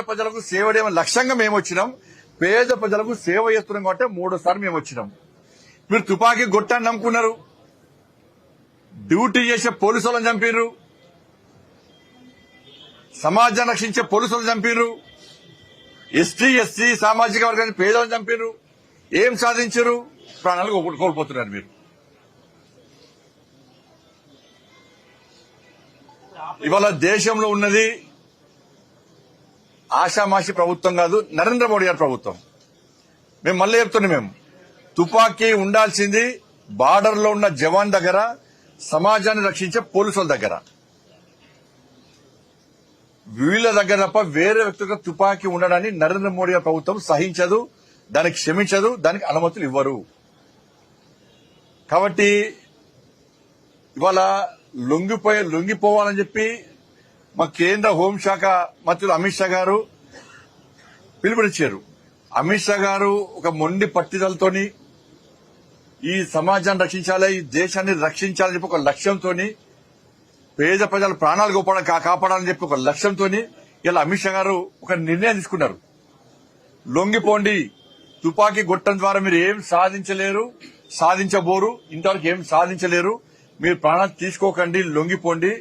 ప్రజలకు సేవ చేయడం లక్ష్యంగా మేము వచ్చినాం. పేద ప్రజలకు సేవ చేస్తున్నాం కాబట్టి 3వ సారి మేము వచ్చినాం. మీరు తుపాకీ గొట్టాన్ని నమ్ముకున్నారు, డ్యూటీ చేసే పోలీసులను చంపిర్రు, సమాజాన్ని రక్షించే పోలీసులను చంపిర్రు, ఎస్టీ ఎస్సీ సామాజిక వర్గాన్ని పేదలను చంపిర్రు. ఏం సాధించారు? ప్రాణాలు కోల్పోతున్నారు. మీరు ఇవాళ దేశంలో ఉన్నది ఆషామాషి ప్రభుత్వం కాదు, నరేంద్ర మోడీ గారి ప్రభుత్వం. మేము మళ్ళీ చెప్తున్నాం, మేము తుపాకీ ఉండాల్సింది బార్డర్ లో ఉన్న జవాన్ దగ్గర, సమాజాన్ని రక్షించే పోలీసుల దగ్గర. వీళ్ళ దగ్గర తప్ప వేరే వ్యక్తులకు తుపాకీ ఉండడాన్ని నరేంద్ర మోడీ గారి ప్రభుత్వం సహించదు, దానికి క్షమించదు, దానికి అనుమతులు ఇవ్వరు. కాబట్టి ఇవాళ లొంగిపోవాలని చెప్పి మా కేంద్ర హోంశాఖ మంత్రులు అమిత్ షా గారు పిలుపునిచ్చారు. అమిత్ షా గారు ఒక మొండి పట్టుదలతోని ఈ సమాజాన్ని రక్షించాలి, ఈ దేశాన్ని రక్షించాలని చెప్పి ఒక లక్ష్యంతో, పేద ప్రజల ప్రాణాలు కాపాడాలని చెప్పి ఒక లక్ష్యంతో ఇలా అమిత్ షా గారు ఒక నిర్ణయం తీసుకున్నారు. లొంగిపోండి, తుపాకీ గొట్టం ద్వారా మీరు ఏం సాధించలేరు, సాధించబోరు, ఇంతవరకు ఏం సాధించలేరు, మీరు ప్రాణాలు తీసుకోకండి, లొంగిపోండి.